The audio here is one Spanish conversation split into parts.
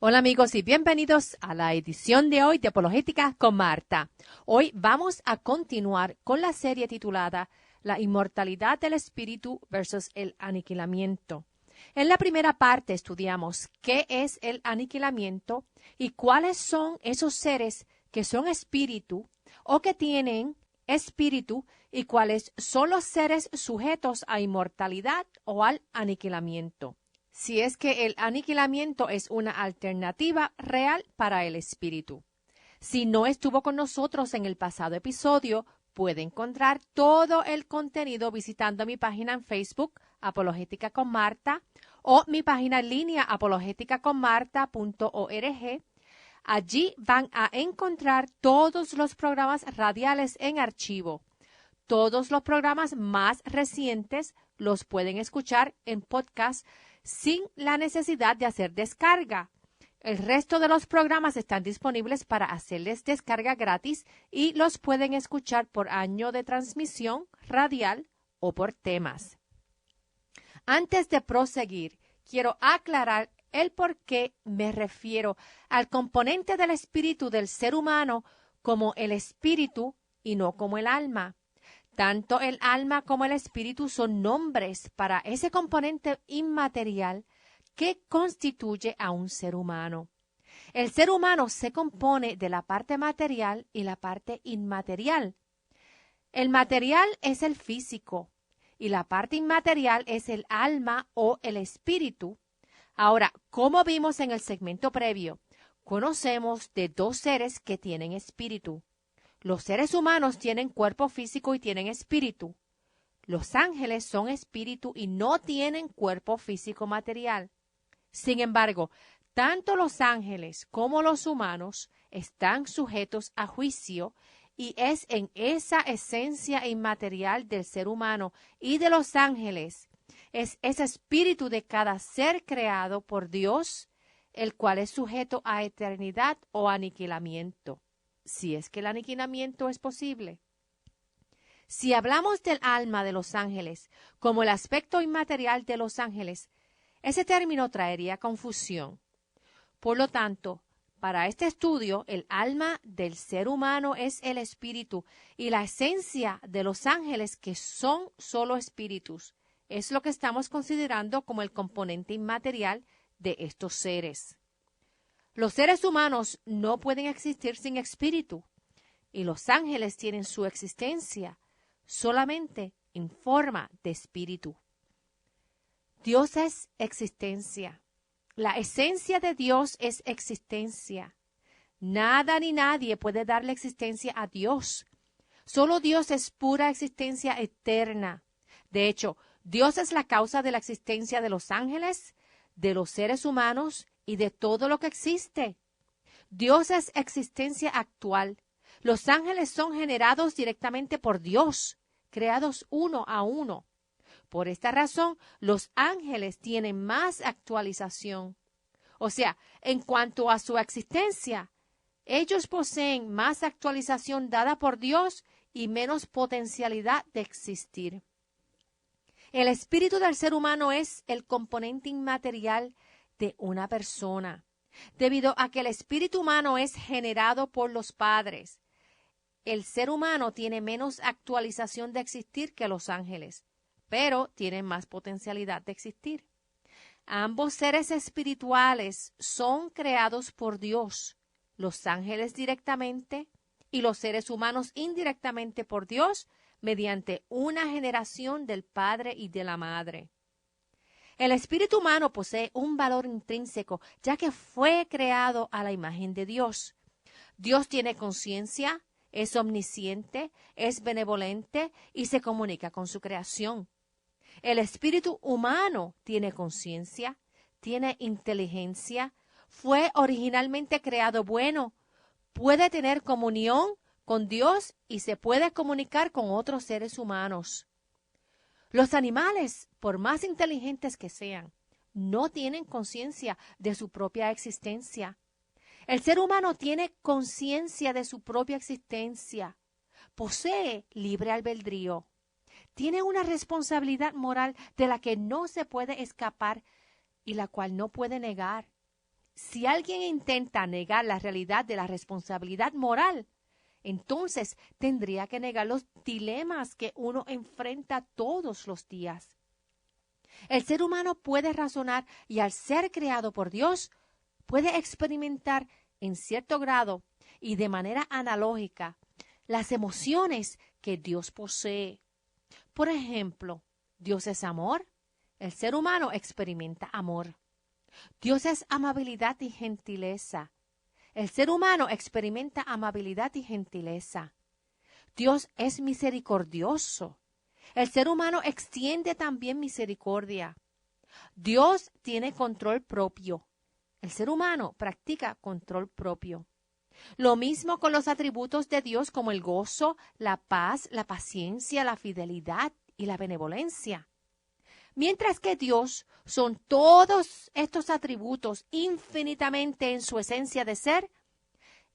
Hola amigos y bienvenidos a la edición de hoy de Apologética con Marta. Hoy vamos a continuar con la serie titulada La inmortalidad del espíritu versus el aniquilamiento. En la primera parte estudiamos qué es el aniquilamiento y cuáles son esos seres que son espíritu o que tienen espíritu y cuáles son los seres sujetos a inmortalidad o al aniquilamiento. Si es que el aniquilamiento es una alternativa real para el espíritu. Si no estuvo con nosotros en el pasado episodio, puede encontrar todo el contenido visitando mi página en Facebook, Apologética con Marta, o mi página en línea, apologeticaconmarta.org. Allí van a encontrar todos los programas radiales en archivo. Todos los programas más recientes los pueden escuchar en podcast sin la necesidad de hacer descarga. El resto de los programas están disponibles para hacerles descarga gratis y los pueden escuchar por año de transmisión radial o por temas. Antes de proseguir, quiero aclarar el por qué me refiero al componente del espíritu del ser humano como el espíritu y no como el alma. Tanto el alma como el espíritu son nombres para ese componente inmaterial que constituye a un ser humano. El ser humano se compone de la parte material y la parte inmaterial. El material es el físico y la parte inmaterial es el alma o el espíritu. Ahora, como vimos en el segmento previo, conocemos de dos seres que tienen espíritu. Los seres humanos tienen cuerpo físico y tienen espíritu. Los ángeles son espíritu y no tienen cuerpo físico material. Sin embargo, tanto los ángeles como los humanos están sujetos a juicio y es en esa esencia inmaterial del ser humano y de los ángeles, es ese espíritu de cada ser creado por Dios, el cual es sujeto a eternidad o aniquilamiento. Si es que el aniquilamiento es posible. Si hablamos del alma de los ángeles como el aspecto inmaterial de los ángeles, ese término traería confusión. Por lo tanto, para este estudio, el alma del ser humano es el espíritu y la esencia de los ángeles, que son solo espíritus, es lo que estamos considerando como el componente inmaterial de estos seres. Los seres humanos no pueden existir sin espíritu y los ángeles tienen su existencia solamente en forma de espíritu. Dios es existencia. La esencia de Dios es existencia. Nada ni nadie puede darle existencia a Dios. Solo Dios es pura existencia eterna. De hecho, Dios es la causa de la existencia de los ángeles, de los seres humanos y de todo lo que existe. Dios es existencia actual. Los ángeles son generados directamente por Dios, creados uno a uno. Por esta razón, los ángeles tienen más actualización. O sea, en cuanto a su existencia, ellos poseen más actualización dada por Dios y menos potencialidad de existir. El espíritu del ser humano es el componente inmaterial de una persona, debido a que el espíritu humano es generado por los padres. El ser humano tiene menos actualización de existir que los ángeles, pero tiene más potencialidad de existir. Ambos seres espirituales son creados por Dios, los ángeles directamente y los seres humanos indirectamente por Dios, mediante una generación del Padre y de la Madre. El espíritu humano posee un valor intrínseco, ya que fue creado a la imagen de Dios. Dios tiene conciencia, es omnisciente, es benevolente y se comunica con su creación. El espíritu humano tiene conciencia, tiene inteligencia, fue originalmente creado bueno, puede tener comunión con Dios y se puede comunicar con otros seres humanos. Los animales, por más inteligentes que sean, no tienen conciencia de su propia existencia. El ser humano tiene conciencia de su propia existencia, posee libre albedrío, tiene una responsabilidad moral de la que no se puede escapar y la cual no puede negar. si alguien intenta negar la realidad de la responsabilidad moral, entonces tendría que negar los dilemas que uno enfrenta todos los días. El ser humano puede razonar y al ser creado por Dios, puede experimentar en cierto grado y de manera analógica las emociones que Dios posee. Por ejemplo, Dios es amor. El ser humano experimenta amor. Dios es amabilidad y gentileza. El ser humano experimenta amabilidad y gentileza. Dios es misericordioso. El ser humano extiende también misericordia. Dios tiene control propio. El ser humano practica control propio. Lo mismo con los atributos de Dios como el gozo, la paz, la paciencia, la fidelidad y la benevolencia. Mientras que Dios son todos estos atributos infinitamente en su esencia de ser,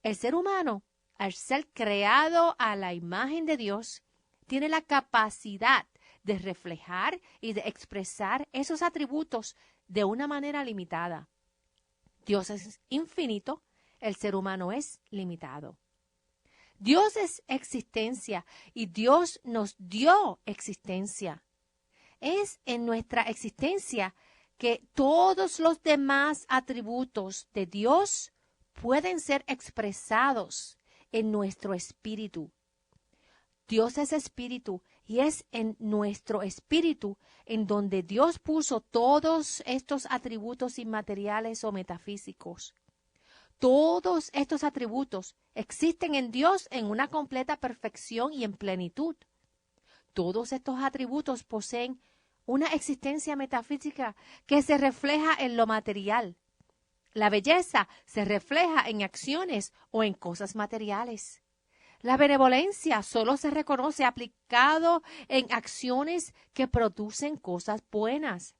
el ser humano, al ser creado a la imagen de Dios, tiene la capacidad de reflejar y de expresar esos atributos de una manera limitada. Dios es infinito, el ser humano es limitado. Dios es existencia y Dios nos dio existencia. Es en nuestra existencia que todos los demás atributos de Dios pueden ser expresados en nuestro espíritu. Dios es espíritu y es en nuestro espíritu en donde Dios puso todos estos atributos inmateriales o metafísicos. Todos estos atributos existen en Dios en una completa perfección y en plenitud. Todos estos atributos poseen una existencia metafísica que se refleja en lo material. La belleza se refleja en acciones o en cosas materiales. La benevolencia solo se reconoce aplicado en acciones que producen cosas buenas.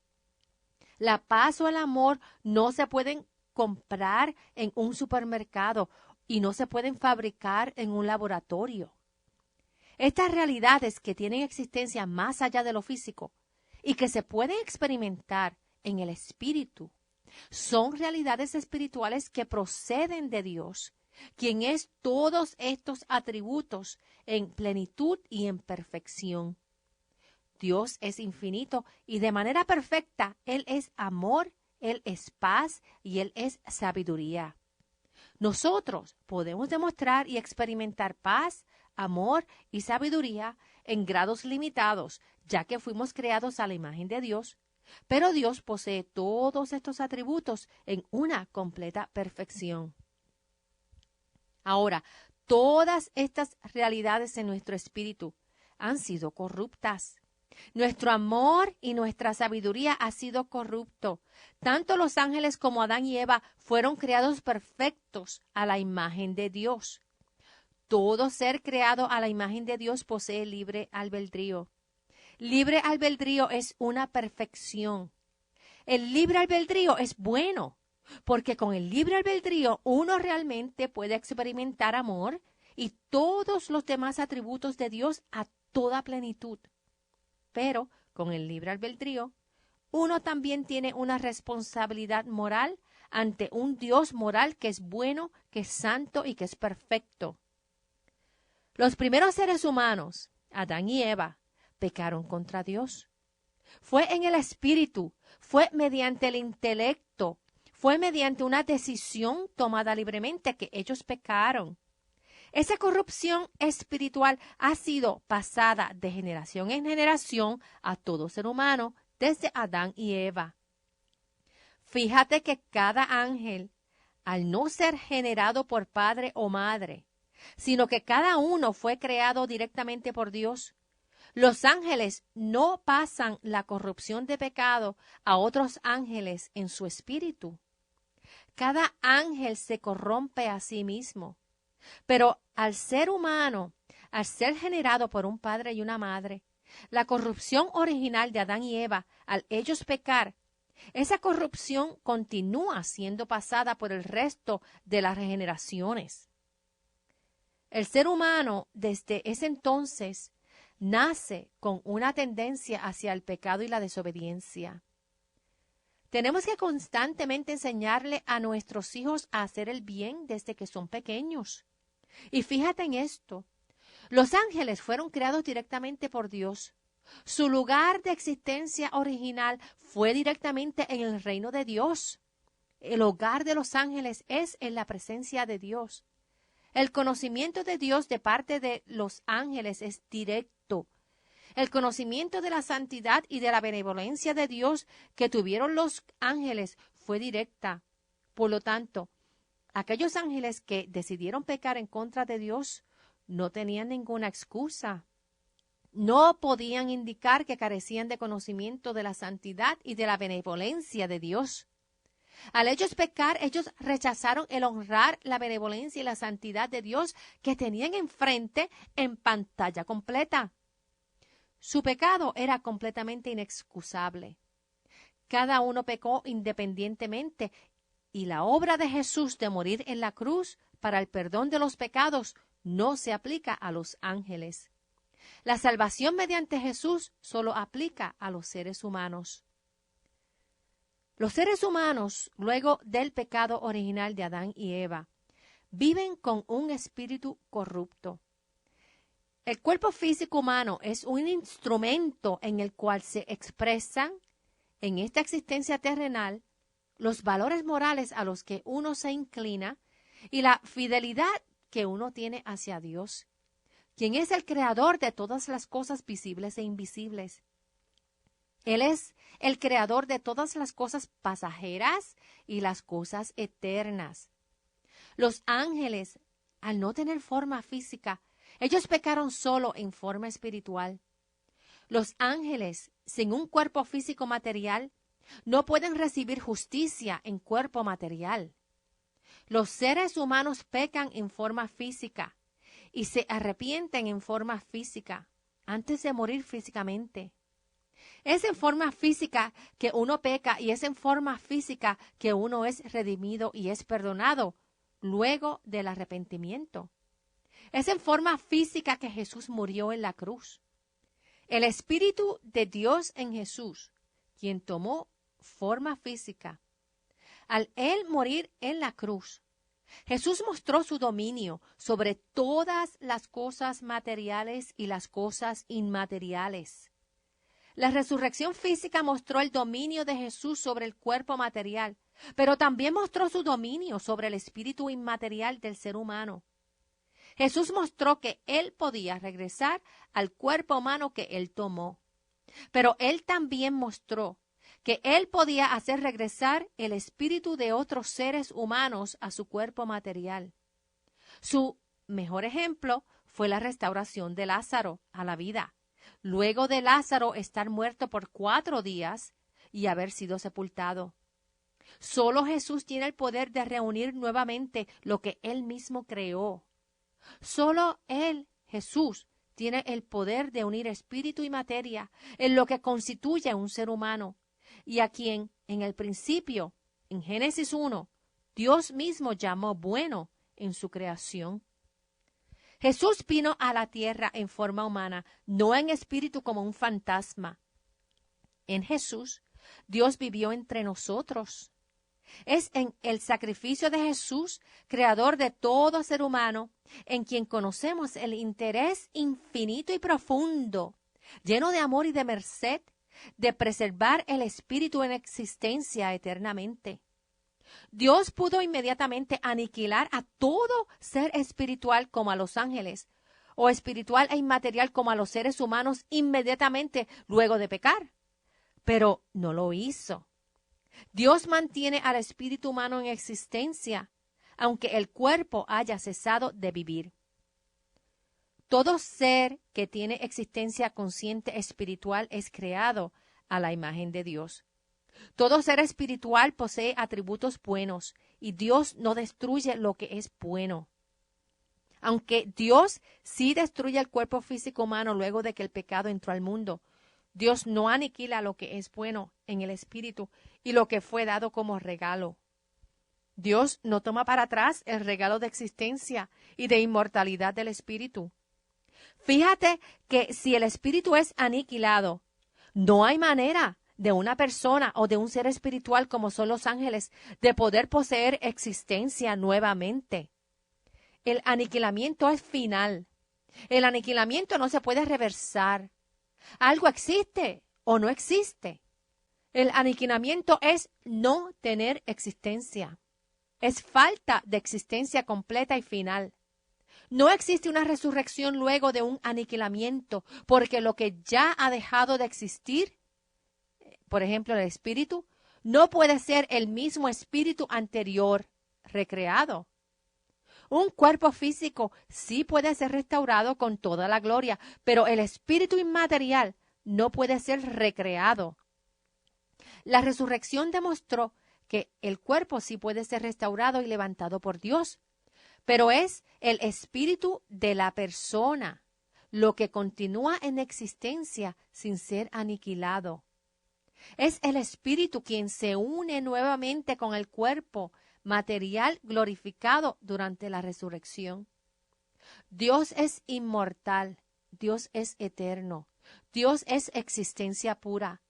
La paz o el amor no se pueden comprar en un supermercado y no se pueden fabricar en un laboratorio. Estas realidades que tienen existencia más allá de lo físico y que se pueden experimentar en el espíritu, son realidades espirituales que proceden de Dios, quien es todos estos atributos en plenitud y en perfección. Dios es infinito y de manera perfecta Él es amor, Él es paz y Él es sabiduría. Nosotros podemos demostrar y experimentar paz, amor y sabiduría en grados limitados, ya que fuimos creados a la imagen de Dios, pero Dios posee todos estos atributos en una completa perfección. Ahora, todas estas realidades en nuestro espíritu han sido corruptas. Nuestro amor y nuestra sabiduría ha sido corrupto. Tanto los ángeles como Adán y Eva fueron creados perfectos a la imagen de Dios. Todo ser creado a la imagen de Dios posee libre albedrío. Libre albedrío es una perfección. El libre albedrío es bueno, porque con el libre albedrío uno realmente puede experimentar amor y todos los demás atributos de Dios a toda plenitud. Pero con el libre albedrío, uno también tiene una responsabilidad moral ante un Dios moral que es bueno, que es santo y que es perfecto. Los primeros seres humanos, Adán y Eva, pecaron contra Dios. Fue en el espíritu, fue mediante el intelecto, fue mediante una decisión tomada libremente que ellos pecaron. Esa corrupción espiritual ha sido pasada de generación en generación a todo ser humano desde Adán y Eva. Fíjate que cada ángel, al no ser generado por padre o madre, sino que cada uno fue creado directamente por Dios, los ángeles no pasan la corrupción de pecado a otros ángeles en su espíritu. Cada ángel se corrompe a sí mismo. Pero al ser humano, al ser generado por un padre y una madre, la corrupción original de Adán y Eva, al ellos pecar, esa corrupción continúa siendo pasada por el resto de las regeneraciones. El ser humano, desde ese entonces, nace con una tendencia hacia el pecado y la desobediencia. Tenemos que constantemente enseñarle a nuestros hijos a hacer el bien desde que son pequeños. Y fíjate en esto, los ángeles fueron creados directamente por Dios. Su lugar de existencia original fue directamente en el reino de Dios. El hogar de los ángeles es en la presencia de Dios. El conocimiento de Dios de parte de los ángeles es directo. El conocimiento de la santidad y de la benevolencia de Dios que tuvieron los ángeles fue directa. Por lo tanto, aquellos ángeles que decidieron pecar en contra de Dios no tenían ninguna excusa. No podían indicar que carecían de conocimiento de la santidad y de la benevolencia de Dios. Al ellos pecar, ellos rechazaron el honrar la benevolencia y la santidad de Dios que tenían enfrente en pantalla completa. Su pecado era completamente inexcusable. Cada uno pecó independientemente y la obra de Jesús de morir en la cruz para el perdón de los pecados no se aplica a los ángeles. La salvación mediante Jesús solo aplica a los seres humanos. Los seres humanos, luego del pecado original de Adán y Eva, viven con un espíritu corrupto. El cuerpo físico humano es un instrumento en el cual se expresan, en esta existencia terrenal, los valores morales a los que uno se inclina y la fidelidad que uno tiene hacia Dios, quien es el creador de todas las cosas visibles e invisibles. Él es el creador de todas las cosas pasajeras y las cosas eternas. Los ángeles, al no tener forma física, ellos pecaron solo en forma espiritual. Los ángeles, sin un cuerpo físico material, no pueden recibir justicia en cuerpo material. Los seres humanos pecan en forma física y se arrepienten en forma física antes de morir físicamente. Es en forma física que uno peca y es en forma física que uno es redimido y es perdonado luego del arrepentimiento. Es en forma física que Jesús murió en la cruz. El Espíritu de Dios en Jesús, quien tomó forma física. Al Él morir en la cruz, Jesús mostró su dominio sobre todas las cosas materiales y las cosas inmateriales. La resurrección física mostró el dominio de Jesús sobre el cuerpo material, pero también mostró su dominio sobre el espíritu inmaterial del ser humano. Jesús mostró que Él podía regresar al cuerpo humano que Él tomó, pero Él también mostró que Él podía hacer regresar el espíritu de otros seres humanos a su cuerpo material. Su mejor ejemplo fue la restauración de Lázaro a la vida, luego de Lázaro estar muerto por 4 días y haber sido sepultado. Solo Jesús tiene el poder de reunir nuevamente lo que Él mismo creó. Solo Él, Jesús, tiene el poder de unir espíritu y materia en lo que constituye un ser humano, y a quien, en el principio, en Génesis 1, Dios mismo llamó bueno en su creación. Jesús vino a la tierra en forma humana, no en espíritu como un fantasma. En Jesús, Dios vivió entre nosotros. Es en el sacrificio de Jesús, creador de todo ser humano, en quien conocemos el interés infinito y profundo, lleno de amor y de merced, de preservar el espíritu en existencia eternamente. Dios pudo inmediatamente aniquilar a todo ser espiritual como a los ángeles, o espiritual e inmaterial como a los seres humanos inmediatamente luego de pecar. Pero no lo hizo. Dios mantiene al espíritu humano en existencia, aunque el cuerpo haya cesado de vivir. Todo ser que tiene existencia consciente espiritual es creado a la imagen de Dios. Todo ser espiritual posee atributos buenos y Dios no destruye lo que es bueno. Aunque Dios sí destruye el cuerpo físico humano luego de que el pecado entró al mundo, Dios no aniquila lo que es bueno en el espíritu y lo que fue dado como regalo. Dios no toma para atrás el regalo de existencia y de inmortalidad del espíritu. Fíjate que si el espíritu es aniquilado, no hay manera de una persona o de un ser espiritual como son los ángeles de poder poseer existencia nuevamente. El aniquilamiento es final. El aniquilamiento no se puede reversar. Algo existe o no existe. El aniquilamiento es no tener existencia. Es falta de existencia completa y final. No existe una resurrección luego de un aniquilamiento, porque lo que ya ha dejado de existir, por ejemplo, el espíritu, no puede ser el mismo espíritu anterior, recreado. Un cuerpo físico sí puede ser restaurado con toda la gloria, pero el espíritu inmaterial no puede ser recreado. La resurrección demostró que el cuerpo sí puede ser restaurado y levantado por Dios, pero es el espíritu de la persona lo que continúa en existencia sin ser aniquilado. Es el espíritu quien se une nuevamente con el cuerpo material glorificado durante la resurrección. Dios es inmortal, Dios es eterno, Dios es existencia pura.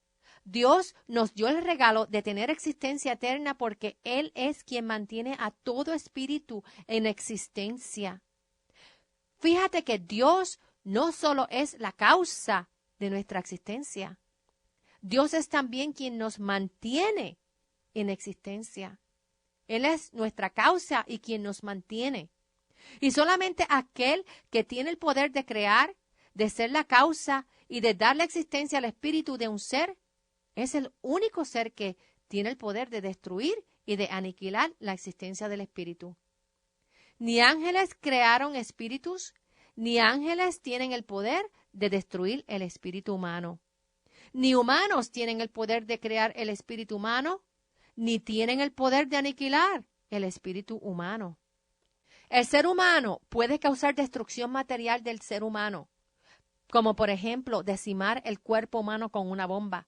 Dios nos dio el regalo de tener existencia eterna porque Él es quien mantiene a todo espíritu en existencia. Fíjate que Dios no solo es la causa de nuestra existencia, Dios es también quien nos mantiene en existencia. Él es nuestra causa y quien nos mantiene. Y solamente aquel que tiene el poder de crear, de ser la causa y de darle existencia al espíritu de un ser, es el único ser que tiene el poder de destruir y de aniquilar la existencia del espíritu. Ni ángeles crearon espíritus, ni ángeles tienen el poder de destruir el espíritu humano. Ni humanos tienen el poder de crear el espíritu humano, ni tienen el poder de aniquilar el espíritu humano. El ser humano puede causar destrucción material del ser humano, como por ejemplo decimar el cuerpo humano con una bomba,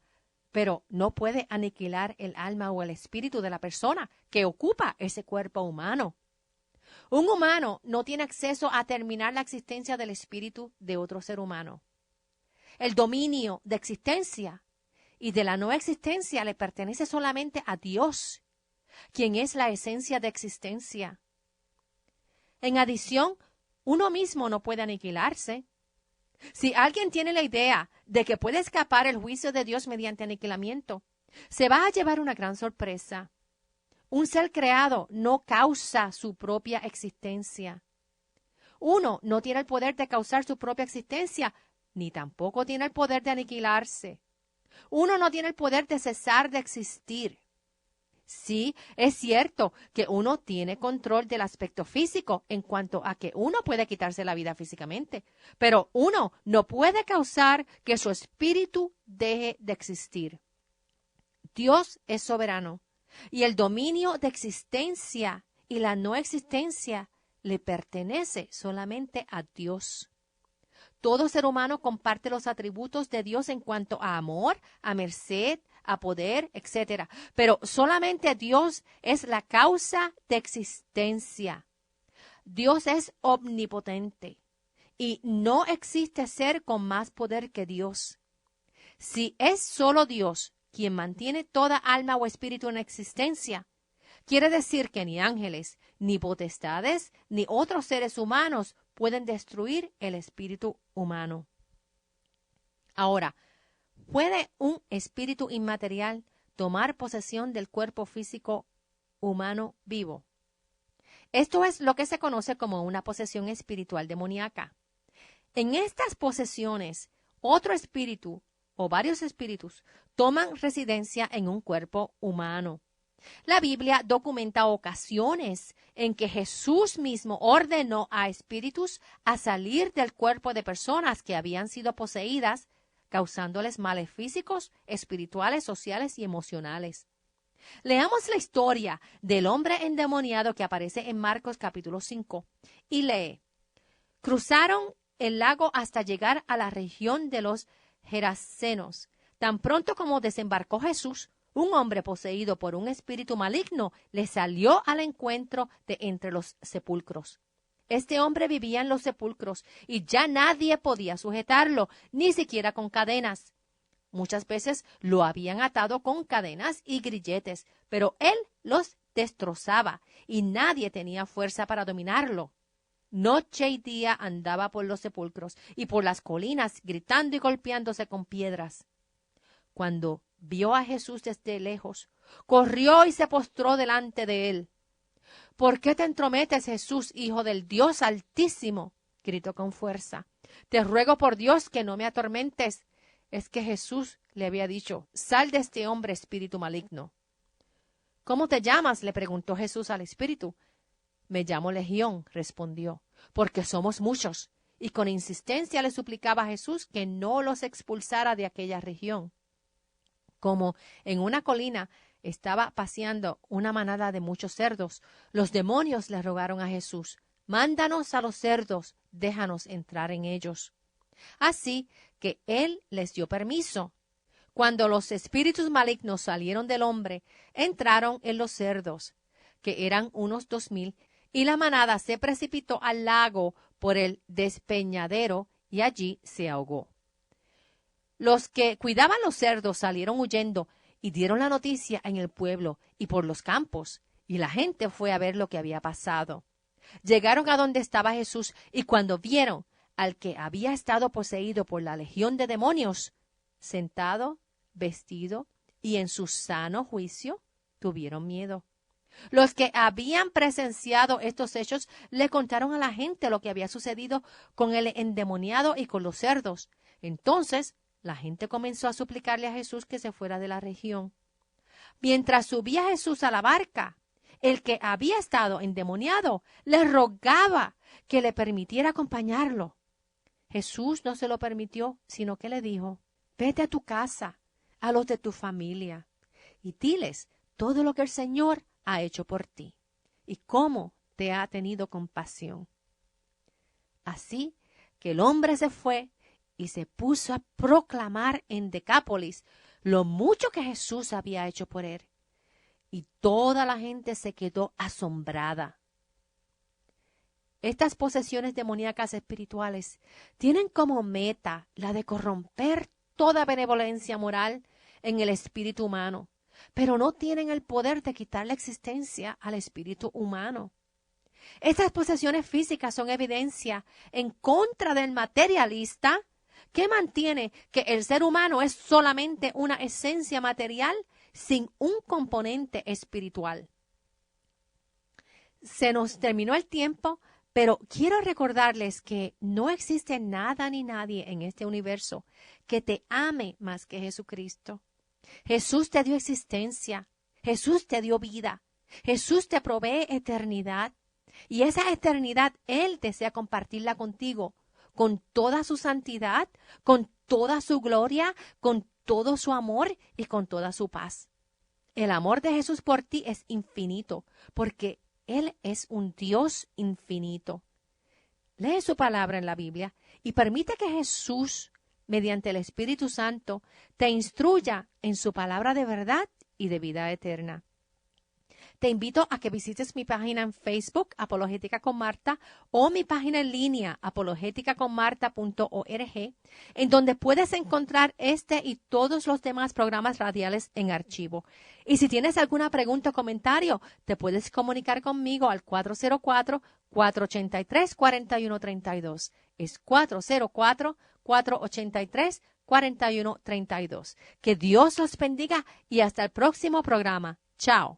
pero no puede aniquilar el alma o el espíritu de la persona que ocupa ese cuerpo humano. Un humano no tiene acceso a terminar la existencia del espíritu de otro ser humano. El dominio de existencia y de la no existencia le pertenece solamente a Dios, quien es la esencia de existencia. En adición, uno mismo no puede aniquilarse. Si alguien tiene la idea de que puede escapar el juicio de Dios mediante aniquilamiento, se va a llevar una gran sorpresa. Un ser creado no causa su propia existencia. Uno no tiene el poder de causar su propia existencia, ni tampoco tiene el poder de aniquilarse. Uno no tiene el poder de cesar de existir. Sí, es cierto que uno tiene control del aspecto físico en cuanto a que uno puede quitarse la vida físicamente, pero uno no puede causar que su espíritu deje de existir. Dios es soberano y el dominio de existencia y la no existencia le pertenece solamente a Dios. Todo ser humano comparte los atributos de Dios en cuanto a amor, a merced, a poder, etc. Pero solamente Dios es la causa de existencia. Dios es omnipotente y no existe ser con más poder que Dios. Si es solo Dios quien mantiene toda alma o espíritu en existencia, quiere decir que ni ángeles, ni potestades, ni otros seres humanos pueden destruir el espíritu humano. Ahora, ¿puede un espíritu inmaterial tomar posesión del cuerpo físico humano vivo? Esto es lo que se conoce como una posesión espiritual demoníaca. En estas posesiones, otro espíritu o varios espíritus toman residencia en un cuerpo humano. La Biblia documenta ocasiones en que Jesús mismo ordenó a espíritus a salir del cuerpo de personas que habían sido poseídas, causándoles males físicos, espirituales, sociales y emocionales. Leamos la historia del hombre endemoniado que aparece en Marcos capítulo 5 y lee: Cruzaron el lago hasta llegar a la región de los Gerasenos. Tan pronto como desembarcó Jesús, un hombre poseído por un espíritu maligno le salió al encuentro de entre los sepulcros. Este hombre vivía en los sepulcros y ya nadie podía sujetarlo, ni siquiera con cadenas. Muchas veces lo habían atado con cadenas y grilletes, pero él los destrozaba y nadie tenía fuerza para dominarlo. Noche y día andaba por los sepulcros y por las colinas, gritando y golpeándose con piedras. Cuando vio a Jesús desde lejos, corrió y se postró delante de él. ¿Por qué te entrometes, Jesús, Hijo del Dios Altísimo?, gritó con fuerza. Te ruego por Dios que no me atormentes. Es que Jesús le había dicho: sal de este hombre, espíritu maligno. ¿Cómo te llamas?, le preguntó Jesús al espíritu. Me llamo Legión, respondió, porque somos muchos. Y con insistencia le suplicaba a Jesús que no los expulsara de aquella región. Como en una colina estaba paseando una manada de muchos cerdos, los demonios le rogaron a Jesús: mándanos a los cerdos, déjanos entrar en ellos. Así que él les dio permiso. Cuando los espíritus malignos salieron del hombre, entraron en los cerdos, que eran unos 2000, y la manada se precipitó al lago por el despeñadero y allí se ahogó. Los que cuidaban los cerdos salieron huyendo y dieron la noticia en el pueblo y por los campos, y la gente fue a ver lo que había pasado. Llegaron a donde estaba Jesús, y cuando vieron al que había estado poseído por la legión de demonios, sentado, vestido y en su sano juicio, tuvieron miedo. Los que habían presenciado estos hechos le contaron a la gente lo que había sucedido con el endemoniado y con los cerdos. Entonces la gente comenzó a suplicarle a Jesús que se fuera de la región. Mientras subía Jesús a la barca, el que había estado endemoniado le rogaba que le permitiera acompañarlo. Jesús no se lo permitió, sino que le dijo: vete a tu casa, a los de tu familia, y diles todo lo que el Señor ha hecho por ti y cómo te ha tenido compasión. Así que el hombre se fue y se puso a proclamar en Decápolis lo mucho que Jesús había hecho por él. Y toda la gente se quedó asombrada. Estas posesiones demoníacas espirituales tienen como meta la de corromper toda benevolencia moral en el espíritu humano, pero no tienen el poder de quitar la existencia al espíritu humano. Estas posesiones físicas son evidencia en contra del materialista que mantiene que el ser humano es solamente una esencia material sin un componente espiritual. Se nos terminó el tiempo, pero quiero recordarles que no existe nada ni nadie en este universo que te ame más que Jesucristo. Jesús te dio existencia, Jesús te dio vida, Jesús te provee eternidad, y esa eternidad Él desea compartirla contigo, con toda su santidad, con toda su gloria, con todo su amor y con toda su paz. El amor de Jesús por ti es infinito, porque Él es un Dios infinito. Lee su palabra en la Biblia y permite que Jesús, mediante el Espíritu Santo, te instruya en su palabra de verdad y de vida eterna. Te invito a que visites mi página en Facebook, Apologética con Marta, o mi página en línea, apologeticaconmarta.org, en donde puedes encontrar este y todos los demás programas radiales en archivo. Y si tienes alguna pregunta o comentario, te puedes comunicar conmigo al 404-483-4132. Es 404-483-4132. Que Dios los bendiga y hasta el próximo programa. Chao.